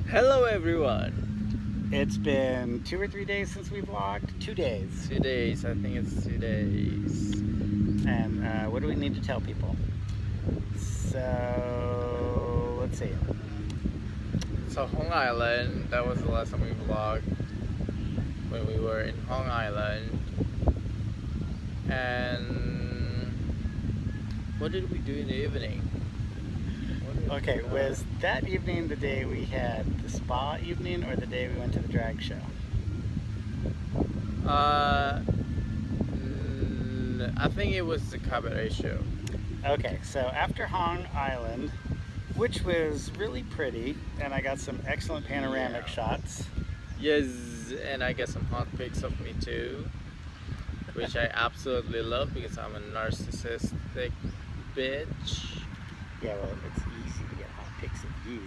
Hello everyone! It's been 2 or 3 days since we vlogged. 2 days. 2 days, I think it's 2 days. And what do we need to tell people? So, let's see. So Hong Island, that was the last time we vlogged when we were in Hong Island. And what did we do in the evening? Okay, was that evening the day we had the spa evening or the day we went to the drag show? I think it was the cabaret show. Okay, so after Hong Island, which was really pretty, and I got some excellent panoramic shots. Yes, and I got some hot pics of me too, which I absolutely love because I'm a narcissistic bitch. Yeah, well, it's easy to get hot pics of you.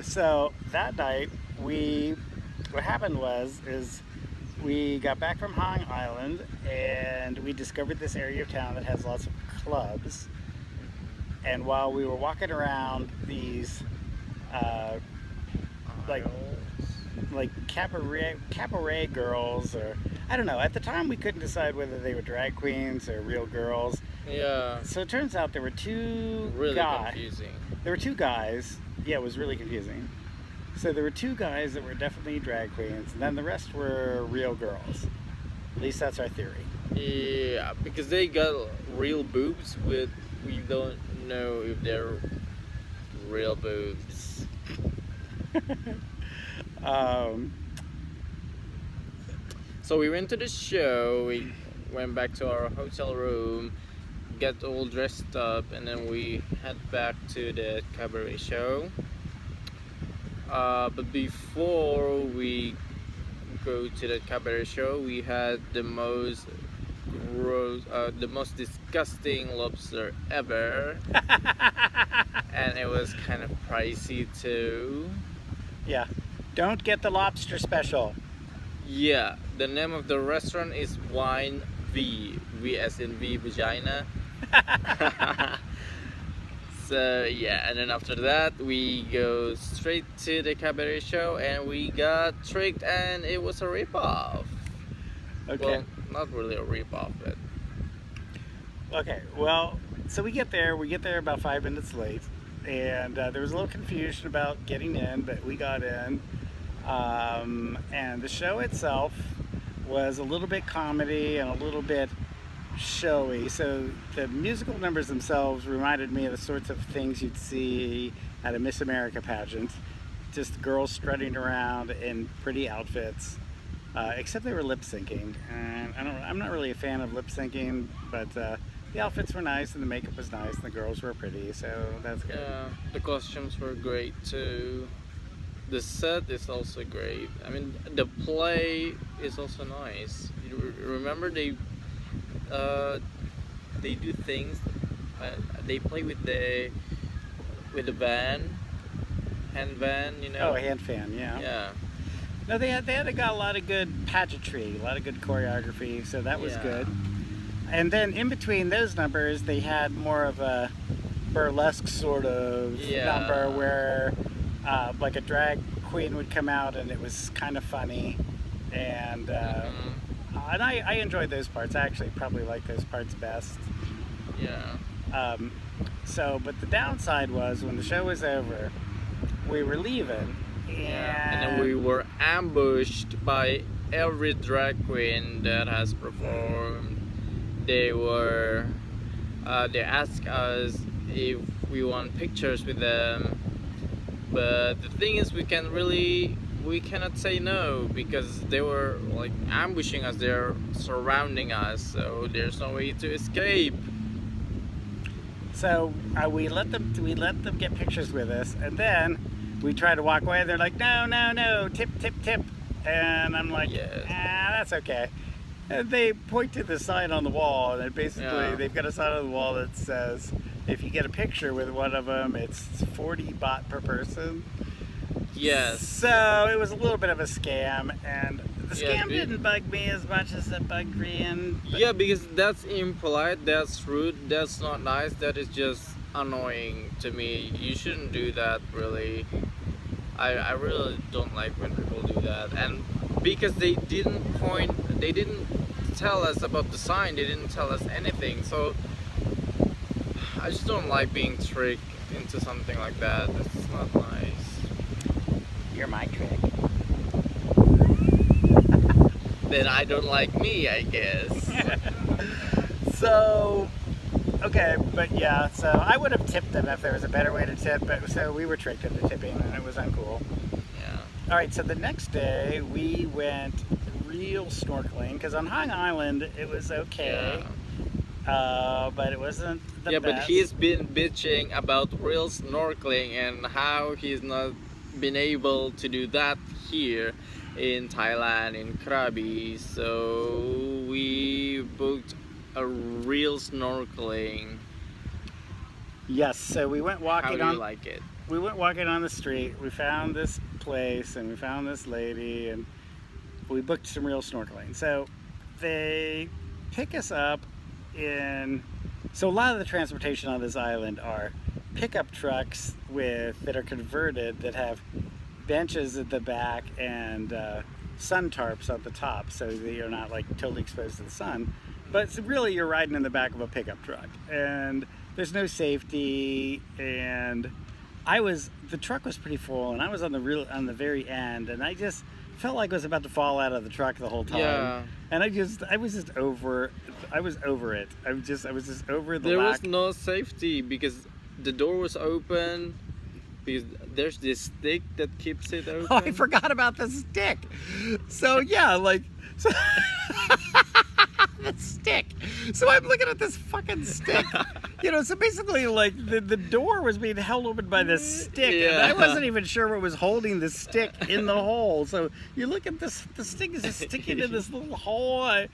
So that night, what happened is we got back from Hong Island and we discovered this area of town that has lots of clubs. And while we were walking around these, like cabaret girls, or I don't know. At the time, we couldn't decide whether they were drag queens or real girls. Yeah. So it turns out there were two Really guys. confusing. There were two guys. Yeah, it was really confusing. So there were two guys that were definitely drag queens, and then the rest were real girls. At least that's our theory. Yeah, because they got real boobs, but we don't know if they're real boobs. So we went to the show, we went back to our hotel room, got all dressed up, and then we head back to the cabaret show. But before we go to the cabaret show, we had the most disgusting lobster ever, and it was kind of pricey too. Yeah, don't get the lobster special. Yeah, the name of the restaurant is Wine V. V as in V vagina. So yeah, and then after that we go straight to the cabaret show and we got tricked and it was a ripoff. Okay. Well, not really a ripoff, but Okay, well, so we get there about 5 minutes late, and there was a little confusion about getting in, but we got in. And the show itself was a little bit comedy and a little bit showy. So the musical numbers themselves reminded me of the sorts of things you'd see at a Miss America pageant. Just girls strutting around in pretty outfits, except they were lip syncing. And I'm not really a fan of lip syncing, but the outfits were nice and the makeup was nice and the girls were pretty, so that's good. yeah, the costumes were great too. The set is also great. I mean, the play is also nice. You remember they do things. They play with the hand van, you know. Oh, a hand fan, yeah. Yeah. No, they got a lot of good pageantry, a lot of good choreography, so that was good. And then in between those numbers, they had more of a burlesque sort of number where like a drag queen would come out and it was kind of funny, and I enjoyed those parts. I actually probably like those parts best. Yeah. But the downside was when the show was over, we were leaving, And then we were ambushed by every drag queen that has performed. They asked us if we want pictures with them, but the thing is we cannot say no because they were like ambushing us, they're surrounding us, so there's no way to escape. So we let them get pictures with us, and then we try to walk away. They're like, no, tip, and I'm like, that's okay. And they point to the sign on the wall, and basically they've got a sign on the wall that says, if you get a picture with one of them, it's 40 baht per person. Yes. So it was a little bit of a scam, and The Yeah, scam didn't bug me as much as it bugged Rian. yeah, because that's impolite, that's rude, that's not nice, that is just annoying to me. You shouldn't do that, really. I really don't like when people do that. And because they didn't tell us about the sign, they didn't tell us anything. So I just don't like being tricked into something like that. It's not nice. You're my trick. Then I don't like me, I guess. So, okay, but yeah, so I would have tipped them if there was a better way to tip, but so we were tricked into tipping and it was uncool. Yeah. All right, so the next day we went real snorkeling because on Hong Island it was okay, but it wasn't the Yeah, best. but he's been bitching about real snorkeling and how he's not been able to do that here in Thailand, in Krabi. So we booked a real snorkeling. Yes, so we went How walking do on. you like it? We went walking on the street. We found this place and we found this lady and we booked some real snorkeling. So they pick us up in. So a lot of the transportation on this island are pickup trucks that are converted that have benches at the back and sun tarps at the top, so that you're not like totally exposed to the sun. But it's really you're riding in the back of a pickup truck, and there's no safety. And the truck was pretty full, and I was on the very end, and I just felt like I was about to fall out of the truck the whole time. Yeah. And I was over it. I was just over the There lack. was no safety because the door was open. Because there's this stick that keeps it open. Oh, I forgot about the stick. So yeah, like so the stick. So I'm looking at this fucking stick. So basically like the door was being held open by this stick. And I wasn't even sure what was holding the stick in the hole. So you look at this, the stick is just sticking in this little hole.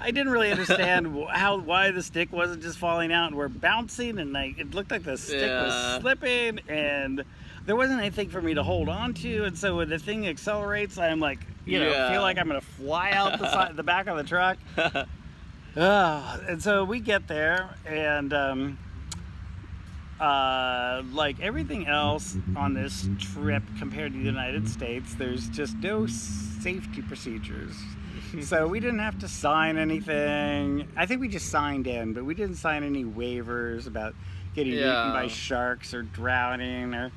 I didn't really understand why the stick wasn't just falling out, and we're bouncing, and it looked like the stick was slipping, and there wasn't anything for me to hold on to, and so when the thing accelerates, I'm like, feel like I'm gonna fly out the back of the truck. And so we get there, and like everything else on this trip compared to the United States, there's just no safety procedures. So we didn't have to sign anything. I think we just signed in, but we didn't sign any waivers about getting eaten by sharks or drowning or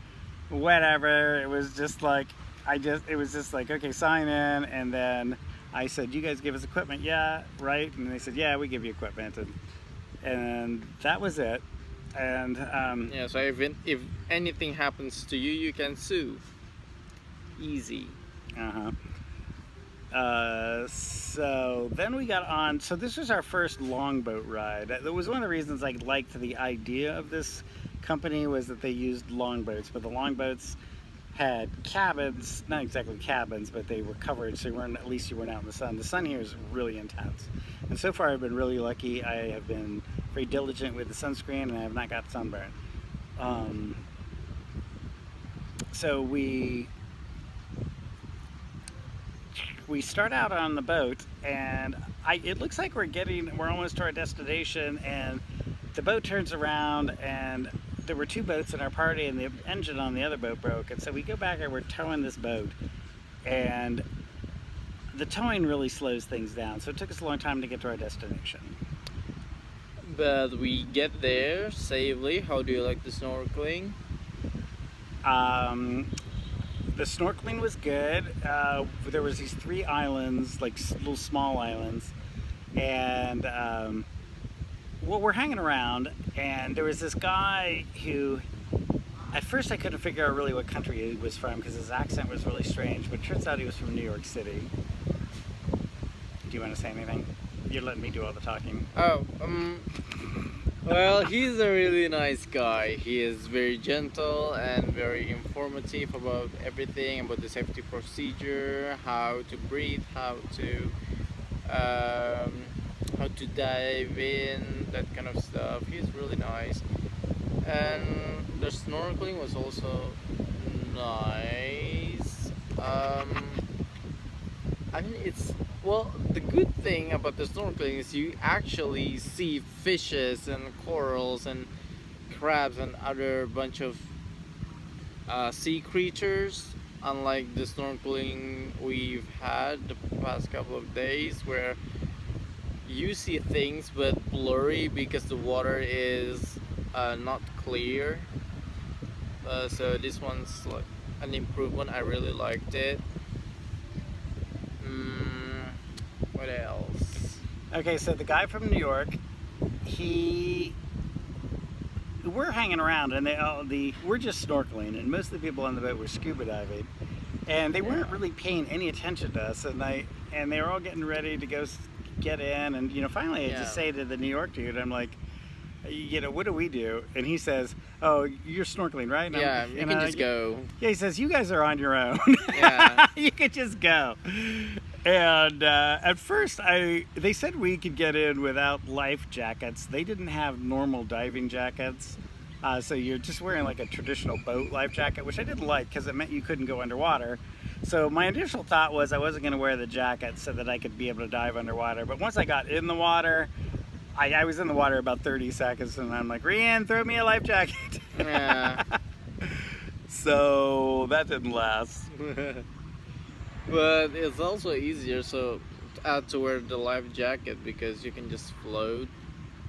whatever. It was just like, okay, sign in. And then I said, you guys give us equipment? Yeah, right? And they said, yeah, we give you equipment. And that was it. And so if anything happens to you, you can sue. Easy. So then we got on. So this was our first longboat ride. That was one of the reasons I liked the idea of this company, was that they used longboats, but the longboats had cabins, not exactly cabins, but they were covered, so at least you weren't out in the sun. The sun here is really intense, and so far I've been really lucky. I have been very diligent with the sunscreen, and I have not got sunburn. So we start out on the boat, and it looks like we're almost to our destination, and the boat turns around, and there were two boats in our party, and the engine on the other boat broke, and so we go back and we're towing this boat, and the towing really slows things down, so it took us a long time to get to our destination. But we get there safely. How do you like the snorkeling? The snorkeling was good. There was these 3 islands, like little small islands, and we're hanging around, and there was this guy who, at first I couldn't figure out really what country he was from because his accent was really strange, but it turns out he was from New York City. Do you want to say anything? You're letting me do all the talking. Well, he's a really nice guy. He is very gentle and very informative about everything, about the safety procedure, how to breathe, how to dive in, that kind of stuff. He's really nice. And the snorkeling was also nice. I mean, it's well. The good thing about the snorkeling is you actually see fishes and corals and crabs and other bunch of sea creatures. Unlike the snorkeling we've had the past couple of days, where you see things but blurry because the water is not clear. So this one's like an improvement. I really liked it. Mm, what else? Okay, so the guy from New York, he we're hanging around and we're just snorkeling, and most of the people on the boat were scuba diving, and they weren't really paying any attention to us, and they were all getting ready to go get in, and finally I just say to the New York dude, I'm like, what do we do? And he says, oh, you're snorkeling, right? And Yeah, you can just go. Yeah, he says, you guys are on your own. Yeah. You could just go. And at first, they said we could get in without life jackets. They didn't have normal diving jackets. So you're just wearing like a traditional boat life jacket, which I didn't like because it meant you couldn't go underwater. So my initial thought was I wasn't going to wear the jacket so that I could be able to dive underwater. But once I got in the water, I was in the water about 30 seconds, and I'm like, Rian, throw me a life jacket. Yeah. So that didn't last. But it's also easier to wear the life jacket because you can just float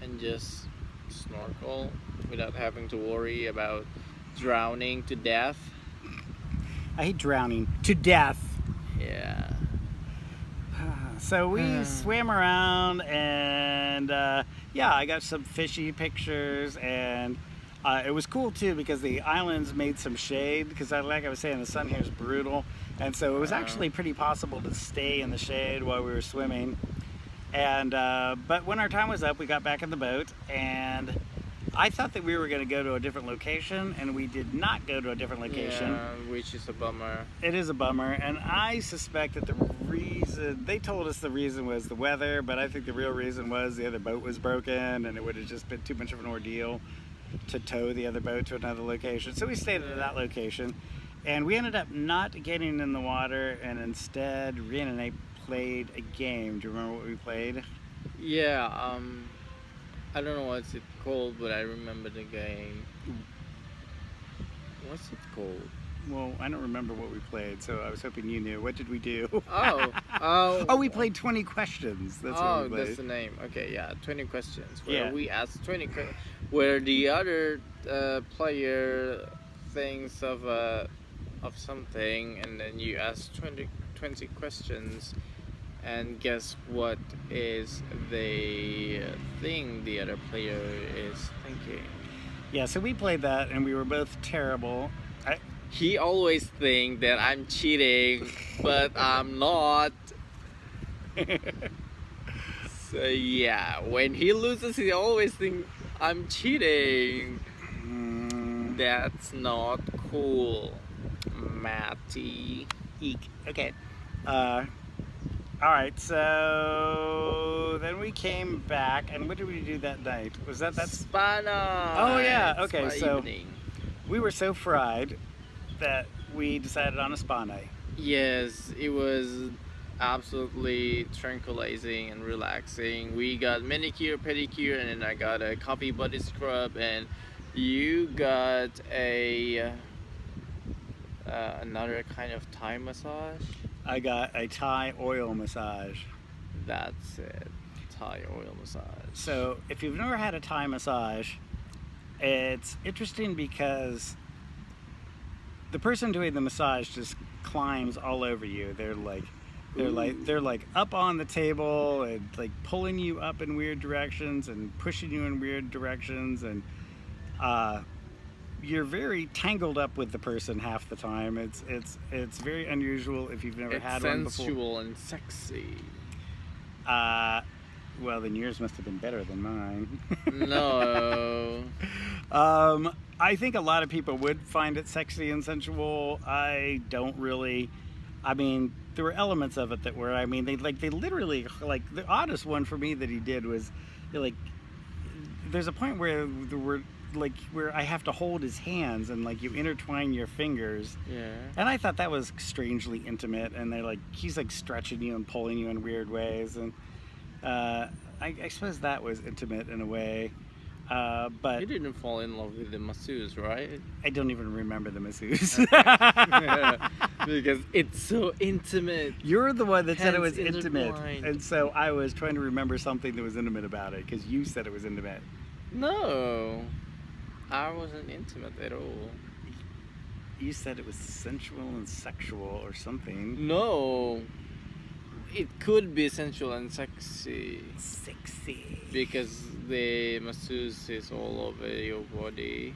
and just snorkel without having to worry about drowning to death. I hate drowning to death. Yeah. So we swam around, and I got some fishy pictures, and it was cool too because the islands made some shade because like I was saying, the sun here is brutal, and so it was actually pretty possible to stay in the shade while we were swimming. And but when our time was up, we got back in the boat, and I thought that we were going to go to a different location, and we did not go to a different location. Yeah, which is a bummer. It is a bummer, and I suspect that the reason, they told us the reason was the weather, but I think the real reason was the other boat was broken, and it would have just been too much of an ordeal to tow the other boat to another location. So we stayed at that location, and we ended up not getting in the water, and instead Rian and I played a game. Do you remember what we played? Yeah, I don't know what's it called, but I remember the game. What's it called? Well, I don't remember what we played, so I was hoping you knew. What did we do? Oh, we played 20 questions. That's what we played. That's the name. Okay, yeah, 20 questions. Where Yeah. we asked 20 where the other player thinks of something, and then you ask 20 questions, and guess what is the thing the other player is thinking. Yeah, so we played that, and we were both terrible. He always thinks that I'm cheating, but I'm not. So yeah, when he loses, he always thinks I'm cheating. That's not cool, Matty. Eek. Okay. All right, so then we came back, and what did we do that night? Was that Spa night. Oh yeah, okay, Spa so evening. we were so fried that we decided on a spa night. Yes, it was absolutely tranquilizing and relaxing. We got manicure, pedicure, and then I got a coffee body scrub, and you got a another kind of Thai massage. I got a Thai oil massage. That's it, Thai oil massage. So if you've never had a Thai massage, it's interesting because the person doing the massage just climbs all over you. They're like up on the table and like pulling you up in weird directions and pushing you in weird directions, and you're very tangled up with the person half the time. It's very unusual if you've never had one before. Sensual and sexy. Well, then yours must have been better than mine. No. I think a lot of people would find it sexy and sensual. I don't really. I mean, there were elements of it that were. I mean, they literally, like, the oddest one for me that he did was, like, there's a point where like where I have to hold his hands and like you intertwine your fingers. Yeah. And I thought that was strangely intimate. And they're like, he's like stretching you and pulling you in weird ways. And I suppose that was intimate in a way. But You didn't fall in love with the masseuse, right? I don't even remember the masseuse. Because it's so intimate. You're the one that said it was Hands intimate. intertwined. And so I was trying to remember something that was intimate about it because you said it was intimate. No, I wasn't intimate at all. You said it was sensual and sexual or something. No, it could be sensual and sexy Sexy. because the masseuse is all over your body,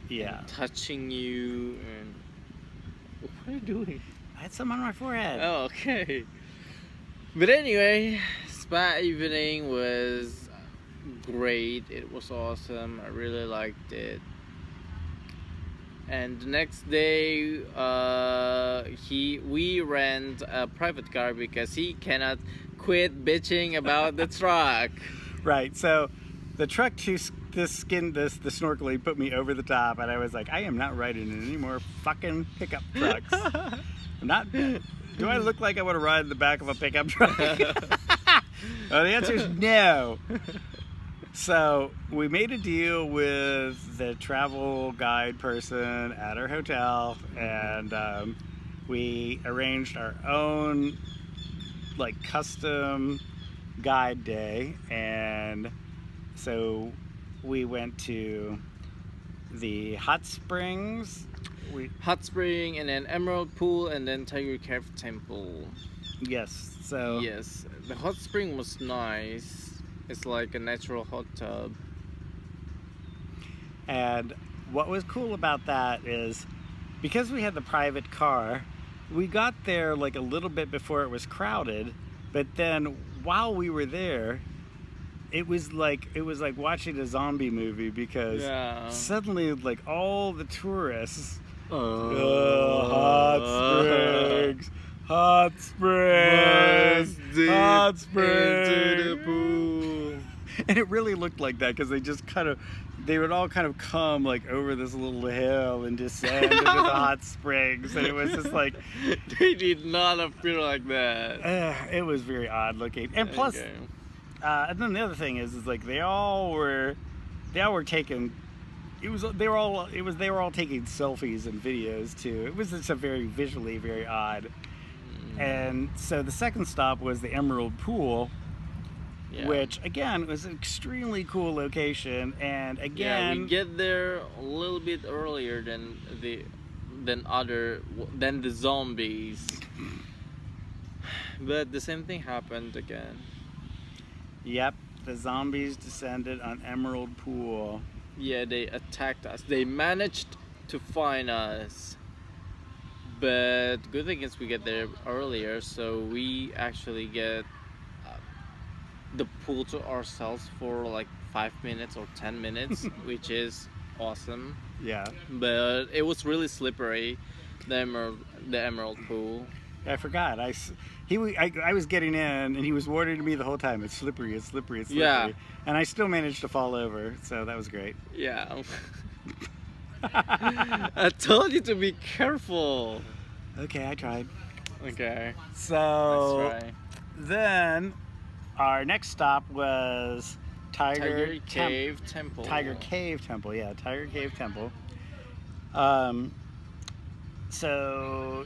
Yeah. touching you, and what are you doing? I had some on my forehead. Oh, okay. But anyway, spa evening was great. It was awesome. I really liked it. And the next day, we rent a private car because he cannot quit bitching about the truck. Right. So the truck the snorkeling put me over the top, and I was like, I am not riding in any more fucking pickup trucks. I'm not. Do I look like I want to ride in the back of a pickup truck? Well, the answer is no. So we made a deal with the travel guide person at our hotel, and we arranged our own like custom guide day. And so we went to the hot springs. Hot spring, and then Emerald Pool, and then Tiger Cave Temple. Yes. So Yes, the hot spring was nice. It's like a natural hot tub. And what was cool about that is because we had the private car, we got there like a little bit before it was crowded, but then while we were there, it was like watching a zombie movie because Yeah. suddenly like all the tourists hot springs, hot springs. Into the pool. And it really looked like that because they would all kind of come like over this little hill and descend into the hot springs, and it was just like They did not appear like that. it was very odd looking. And plus, Okay. and then the other thing is like they all were taking. They were all taking selfies and videos too. It was just a very visually very odd. And so the second stop was the Emerald Pool, Yeah. which again was an extremely cool location. And Yeah, again, we get there a little bit earlier than the zombies. But the same thing happened again. yep, the zombies descended on Emerald Pool. Yeah, they attacked us. They managed to find us. But good thing is we get there earlier, so we actually get the pool to ourselves for like 5 minutes or 10 minutes, which is awesome. Yeah, But it was really slippery, the emerald pool. I forgot. I was getting in, and he was warning me the whole time. It's slippery. It's slippery. It's slippery. Yeah. And I still managed to fall over, so that was great. Yeah. I told you to be careful. Okay, I tried. Okay. So Let's try. then our next stop was Tiger Cave Temple. Tiger Cave Temple, yeah, Tiger Cave Temple. So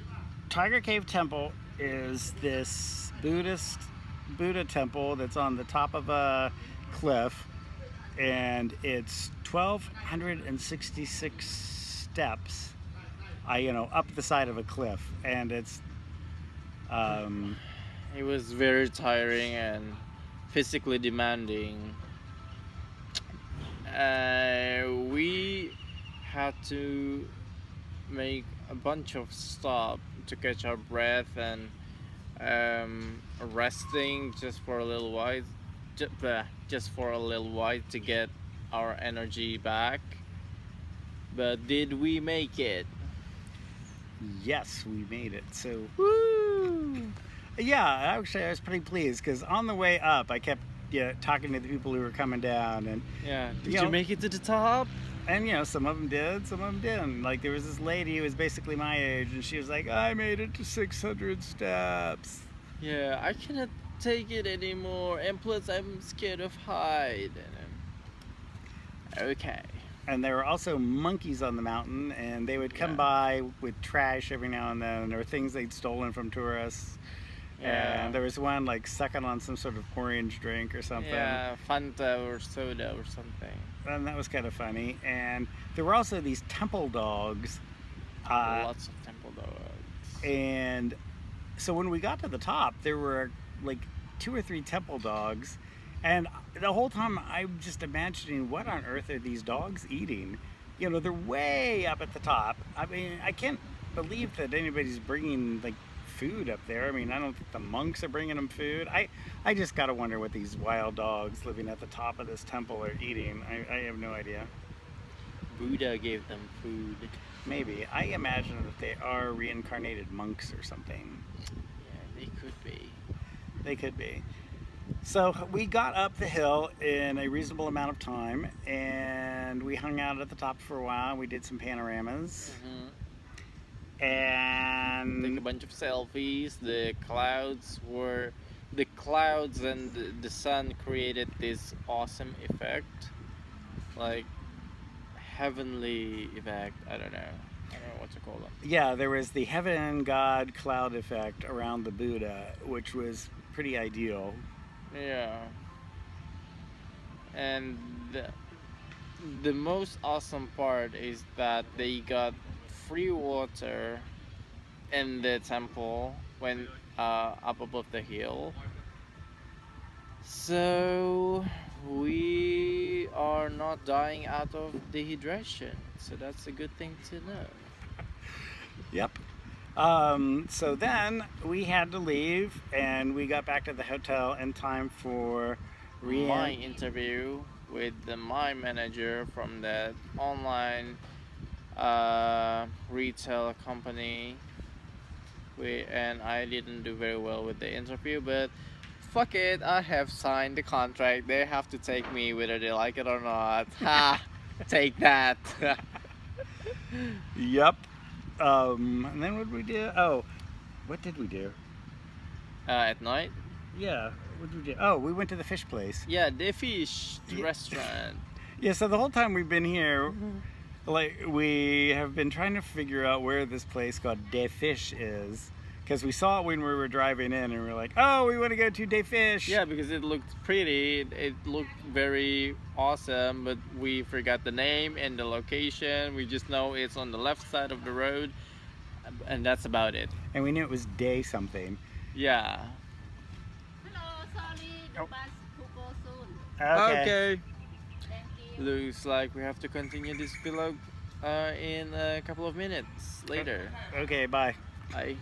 Tiger Cave Temple is this Buddha temple that's on the top of a cliff, and it's 1,266 steps, up the side of a cliff, and it's. It was very tiring and physically demanding. We had to make a bunch of stops to catch our breath and resting just for a little while, to get our energy back. But did we make it? Yes, we made it. So Woo! yeah, actually I was pretty pleased because on the way up I kept talking to the people who were coming down, and Yeah. Did You you know- make it to the top? some of them did, some of them didn't. Like there was this lady who was basically my age, and she was like, "I made it to 600 steps." Yeah, I cannot take it anymore, and plus I'm scared of height. Okay. And there were also monkeys on the mountain, and they would come Yeah. by with trash every now and then, or things they'd stolen from tourists. Yeah. And there was one like sucking on some sort of orange drink or something. Yeah, Fanta or soda or something. And that was kind of funny. And there were also these temple dogs. Lots of temple dogs. And so when we got to the top, there were like 2 or 3 temple dogs. And the whole time I'm just imagining, what on earth are these dogs eating? They're way up at the top. I mean, I can't believe that anybody's bringing like food up there. I mean, I don't think the monks are bringing them food. I just gotta wonder what these wild dogs living at the top of this temple are eating. I have no idea. Buddha gave them food. Maybe. I imagine that they are reincarnated monks or something. Yeah, they could be. They could be. So we got up the hill in a reasonable amount of time, and we hung out at the top for a while. We did some panoramas. Mhm. Take a And bunch of selfies. The clouds and the sun created this awesome effect, like heavenly effect. I don't know what to call it. yeah, there was the heaven god cloud effect around the Buddha, which was pretty ideal. Yeah. And the most awesome part is that they got free water in the temple when up above the hill. So we are not dying out of dehydration. So that's a good thing to know. Yep. So then we had to leave, and we got back to the hotel in time for My interview with my manager from that online retail company. And I didn't do very well with the interview, but fuck it, I have signed the contract. They have to take me whether they like it or not. Ha! Take that. Yep. And then what did we do? Oh, what did we do? At night? Yeah, what did we do? Oh, we went to the fish place. Yeah, the fish Yeah. restaurant. Yeah, so the whole time we've been here, like, we have been trying to figure out where this place called De Fish is. Because we saw it when we were driving in, and we were like, oh, we want to go to De Fish. Yeah, because it looked pretty. It looked very awesome, but we forgot the name and the location. We just know it's on the left side of the road, and that's about it. And we knew it was Day something. Yeah. Hello, sorry, the Oh. bus to go soon. Okay. Thank you. Looks like we have to continue this vlog in a couple of minutes later. Okay, bye. Bye.